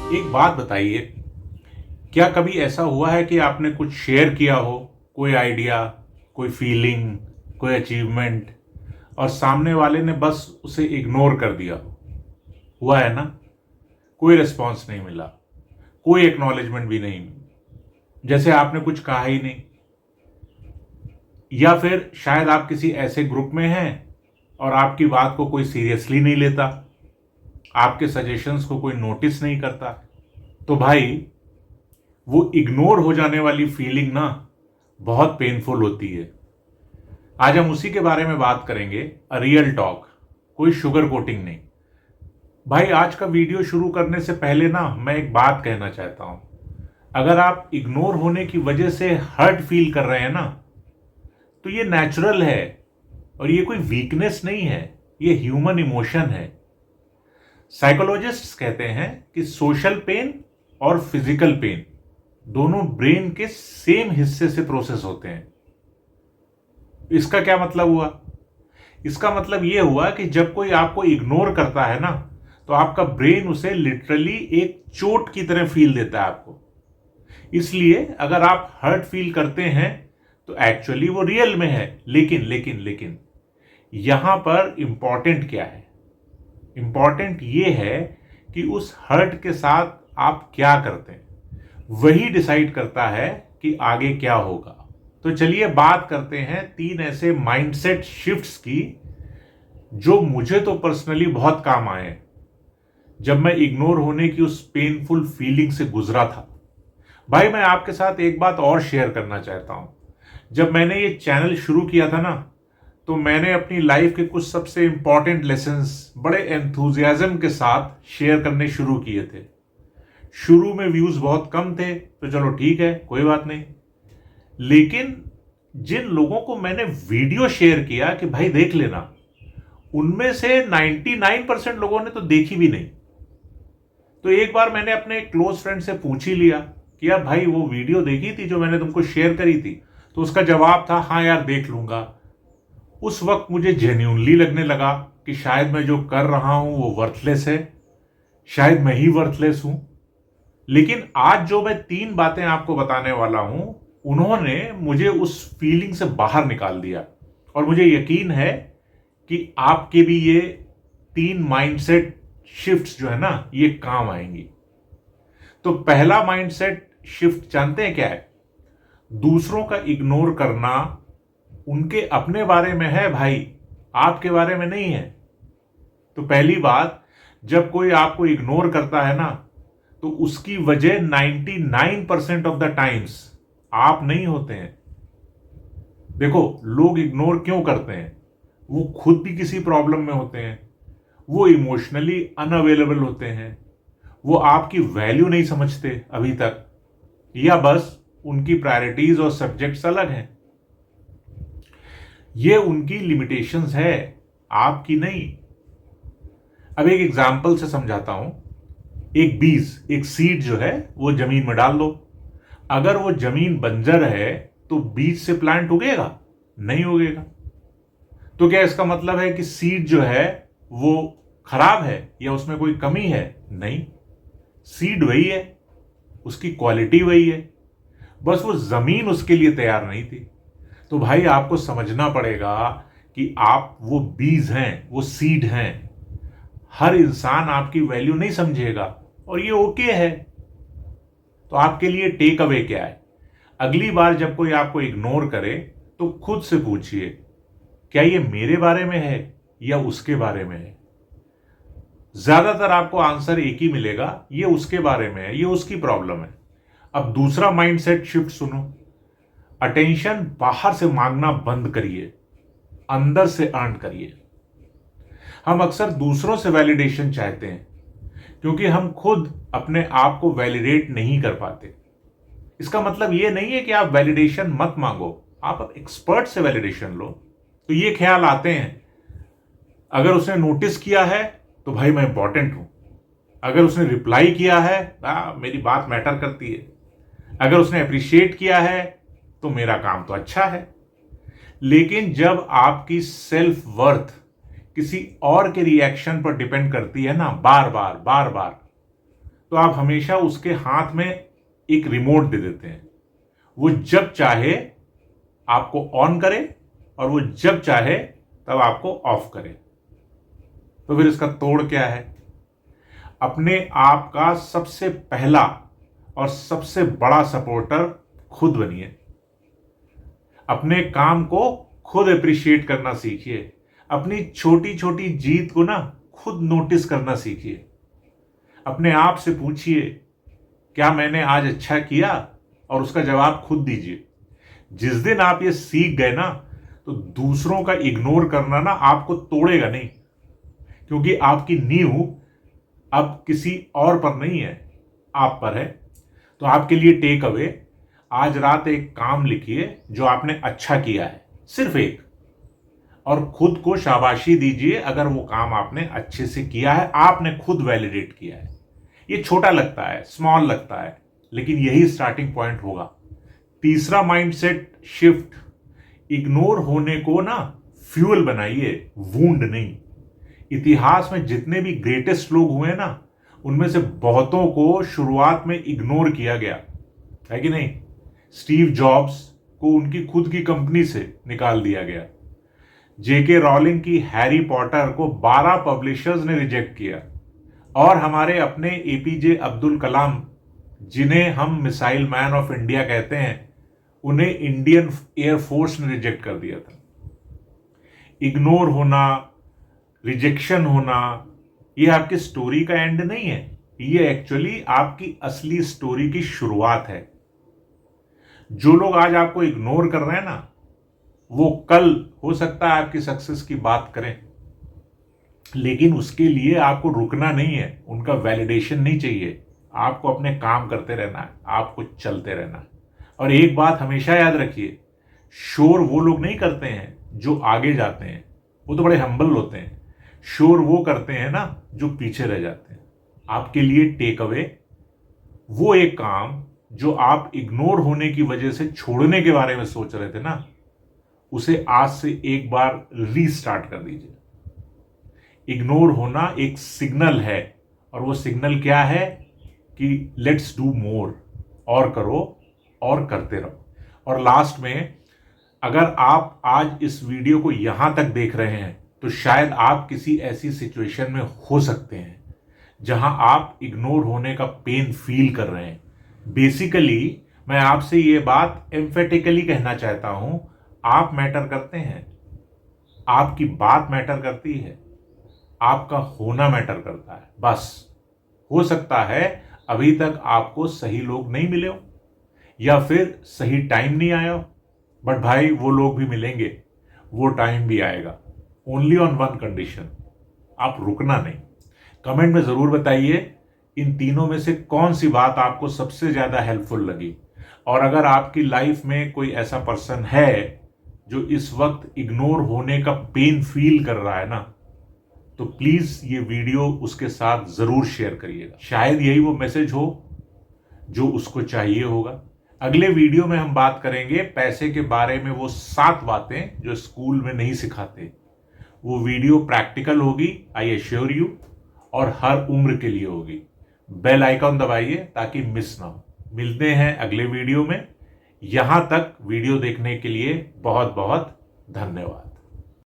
एक बात बताइए, क्या कभी ऐसा हुआ है कि आपने कुछ शेयर किया हो, कोई आइडिया, कोई फीलिंग, कोई अचीवमेंट, और सामने वाले ने बस उसे इग्नोर कर दिया हो? हुआ है ना? कोई रिस्पॉन्स नहीं मिला, कोई एक्नॉलेजमेंट भी नहीं, जैसे आपने कुछ कहा ही नहीं। या फिर शायद आप किसी ऐसे ग्रुप में हैं और आपकी बात को कोई सीरियसली नहीं लेता, आपके सजेशंस को कोई नोटिस नहीं करता। तो भाई, वो इग्नोर हो जाने वाली फीलिंग ना बहुत पेनफुल होती है। आज हम उसी के बारे में बात करेंगे, अ रियल टॉक, कोई शुगर कोटिंग नहीं। भाई, आज का वीडियो शुरू करने से पहले ना मैं एक बात कहना चाहता हूं। अगर आप इग्नोर होने की वजह से हर्ट फील कर रहे हैं ना, तो ये नेचुरल है और ये कोई वीकनेस नहीं है, ये ह्यूमन इमोशन है। साइकोलॉजिस्ट्स कहते हैं कि सोशल पेन और फिजिकल पेन दोनों ब्रेन के सेम हिस्से से प्रोसेस होते हैं। इसका क्या मतलब हुआ? इसका मतलब यह हुआ कि जब कोई आपको इग्नोर करता है ना, तो आपका ब्रेन उसे लिटरली एक चोट की तरह फील देता है आपको। इसलिए अगर आप हर्ट फील करते हैं तो एक्चुअली वो रियल में है। लेकिन लेकिन लेकिन यहां पर इंपॉर्टेंट क्या है? इंपॉर्टेंट ये है कि उस हर्ट के साथ आप क्या करते हैं, वही डिसाइड करता है कि आगे क्या होगा। तो चलिए बात करते हैं 3 ऐसे माइंडसेट शिफ्ट्स की जो मुझे तो पर्सनली बहुत काम आए जब मैं इग्नोर होने की उस पेनफुल फीलिंग से गुजरा था। भाई, मैं आपके साथ एक बात और शेयर करना चाहता हूं। जब मैंने ये चैनल शुरू किया था ना, तो मैंने अपनी लाइफ के कुछ सबसे इंपॉर्टेंट लेसन्स बड़े एंथुजियाज्म के साथ शेयर करने शुरू किए थे। शुरू में व्यूज बहुत कम थे, तो चलो ठीक है, कोई बात नहीं। लेकिन जिन लोगों को मैंने वीडियो शेयर किया कि भाई देख लेना, उनमें से 99% लोगों ने तो देखी भी नहीं। तो एक बार मैंने अपने क्लोज फ्रेंड से पूछ ही लिया कि यार भाई, वो वीडियो देखी थी जो मैंने तुमको शेयर करी थी? तो उसका जवाब था, हाँ यार देख लूंगा। उस वक्त मुझे जेन्युइनली लगने लगा कि शायद मैं जो कर रहा हूं वो वर्थलेस है, शायद मैं ही वर्थलेस हूं। लेकिन आज जो मैं 3 बातें आपको बताने वाला हूं, उन्होंने मुझे उस फीलिंग से बाहर निकाल दिया। और मुझे यकीन है कि आपके भी ये 3 माइंडसेट शिफ्ट्स जो है ना, ये काम आएंगी। तो पहला माइंडसेट शिफ्ट जानते हैं क्या है? दूसरों का इग्नोर करना उनके अपने बारे में है भाई, आपके बारे में नहीं है। तो पहली बात, जब कोई आपको इग्नोर करता है ना, तो उसकी वजह 99% ऑफ द टाइम्स आप नहीं होते हैं। देखो, लोग इग्नोर क्यों करते हैं? वो खुद भी किसी प्रॉब्लम में होते हैं, वो इमोशनली अनअवेलेबल होते हैं, वो आपकी वैल्यू नहीं समझते अभी तक, या बस उनकी प्रायोरिटीज और सब्जेक्ट्स अलग हैं। ये उनकी लिमिटेशंस है, आपकी नहीं। अब एक एग्जाम्पल से समझाता हूं। एक बीज, एक सीड जो है, वो जमीन में डाल दो। अगर वो जमीन बंजर है तो बीज से प्लांट उगेगा? नहीं उगेगा। तो क्या इसका मतलब है कि सीड जो है वो खराब है या उसमें कोई कमी है? नहीं, सीड वही है, उसकी क्वालिटी वही है, बस वो जमीन उसके लिए तैयार नहीं थी। तो भाई, आपको समझना पड़ेगा कि आप वो बीज हैं, वो सीड हैं। हर इंसान आपकी वैल्यू नहीं समझेगा और ये ओके है। तो आपके लिए टेक अवे क्या है? अगली बार जब कोई आपको इग्नोर करे तो खुद से पूछिए, क्या ये मेरे बारे में है या उसके बारे में है? ज्यादातर आपको आंसर एक ही मिलेगा, ये उसके बारे में है, ये उसकी प्रॉब्लम है। अब दूसरा माइंडसेट शिफ्ट सुनो। अटेंशन बाहर से मांगना बंद करिए, अंदर से अर्न करिए। हम अक्सर दूसरों से वैलिडेशन चाहते हैं क्योंकि हम खुद अपने आप को वैलिडेट नहीं कर पाते। इसका मतलब यह नहीं है कि आप वैलिडेशन मत मांगो, आप एक्सपर्ट से वैलिडेशन लो। तो ये ख्याल आते हैं, अगर उसने नोटिस किया है तो भाई मैं इंपॉर्टेंट हूं, अगर उसने रिप्लाई किया है मेरी बात मैटर करती है, अगर उसने अप्रिशिएट किया है तो मेरा काम तो अच्छा है। लेकिन जब आपकी सेल्फ वर्थ किसी और के रिएक्शन पर डिपेंड करती है ना, बार बार बार बार, तो आप हमेशा उसके हाथ में एक रिमोट दे देते हैं। वो जब चाहे आपको ऑन करे और वो जब चाहे तब आपको ऑफ करे। तो फिर इसका तोड़ क्या है? अपने आप का सबसे पहला और सबसे बड़ा सपोर्टर खुद बनिए। अपने काम को खुद अप्रिशिएट करना सीखिए। अपनी छोटी छोटी जीत को ना खुद नोटिस करना सीखिए। अपने आप से पूछिए, क्या मैंने आज अच्छा किया? और उसका जवाब खुद दीजिए। जिस दिन आप ये सीख गए ना, तो दूसरों का इग्नोर करना ना आपको तोड़ेगा नहीं, क्योंकि आपकी नींव अब किसी और पर नहीं है, आप पर है। तो आपके लिए टेक अवे, आज रात एक काम लिखिए जो आपने अच्छा किया है, सिर्फ एक, और खुद को शाबाशी दीजिए अगर वो काम आपने अच्छे से किया है, आपने खुद वैलिडेट किया है। ये छोटा लगता है, स्मॉल लगता है, लेकिन यही स्टार्टिंग पॉइंट होगा। तीसरा माइंडसेट शिफ्ट, इग्नोर होने को ना फ्यूल बनाइए, वूंड नहीं। इतिहास में जितने भी ग्रेटेस्ट लोग हुए ना, उनमें से बहुतों को शुरुआत में इग्नोर किया गया है कि नहीं? स्टीव जॉब्स को उनकी खुद की कंपनी से निकाल दिया गया। जेके रॉलिंग की हैरी पॉटर को 12 पब्लिशर्स ने रिजेक्ट किया। और हमारे अपने एपीजे अब्दुल कलाम, जिन्हें हम मिसाइल मैन ऑफ इंडिया कहते हैं, उन्हें इंडियन एयरफोर्स ने रिजेक्ट कर दिया था। इग्नोर होना, रिजेक्शन होना, ये आपकी स्टोरी का एंड नहीं है, ये एक्चुअली आपकी असली स्टोरी की शुरुआत है। जो लोग आज आपको इग्नोर कर रहे हैं ना, वो कल हो सकता है आपकी सक्सेस की बात करें, लेकिन उसके लिए आपको रुकना नहीं है, उनका वैलिडेशन नहीं चाहिए। आपको अपने काम करते रहना है, आपको चलते रहना है। और एक बात हमेशा याद रखिए, शोर वो लोग नहीं करते हैं जो आगे जाते हैं, वो तो बड़े हम्बल होते हैं। शोर वो करते हैं ना जो पीछे रह जाते हैं। आपके लिए टेक अवे, वो एक काम जो आप इग्नोर होने की वजह से छोड़ने के बारे में सोच रहे थे ना, उसे आज से एक बार रीस्टार्ट कर दीजिए। इग्नोर होना एक सिग्नल है, और वो सिग्नल क्या है कि लेट्स डू मोर, और करो और करते रहो। और लास्ट में, अगर आप आज इस वीडियो को यहां तक देख रहे हैं, तो शायद आप किसी ऐसी सिचुएशन में हो सकते हैं जहां आप इग्नोर होने का पेन फील कर रहे हैं। बेसिकली मैं आपसे ये बात एम्फेटिकली कहना चाहता हूं, आप मैटर करते हैं, आपकी बात मैटर करती है, आपका होना मैटर करता है। बस हो सकता है अभी तक आपको सही लोग नहीं मिले हो, या फिर सही टाइम नहीं आया हो, बट भाई वो लोग भी मिलेंगे, वो टाइम भी आएगा। ओनली ऑन वन कंडीशन, आप रुकना नहीं। कमेंट में जरूर बताइए इन तीनों में से कौन सी बात आपको सबसे ज्यादा हेल्पफुल लगी। और अगर आपकी लाइफ में कोई ऐसा पर्सन है जो इस वक्त इग्नोर होने का पेन फील कर रहा है ना, तो प्लीज ये वीडियो उसके साथ जरूर शेयर करिएगा। शायद यही वो मैसेज हो जो उसको चाहिए होगा। अगले वीडियो में हम बात करेंगे पैसे के बारे में, वो 7 बातें जो स्कूल में नहीं सिखाते। वो वीडियो प्रैक्टिकल होगी, आई एश्योर यू, और हर उम्र के लिए होगी। बेल आइकॉन दबाइए ताकि मिस ना हो। मिलते हैं अगले वीडियो में। यहां तक वीडियो देखने के लिए बहुत बहुत धन्यवाद।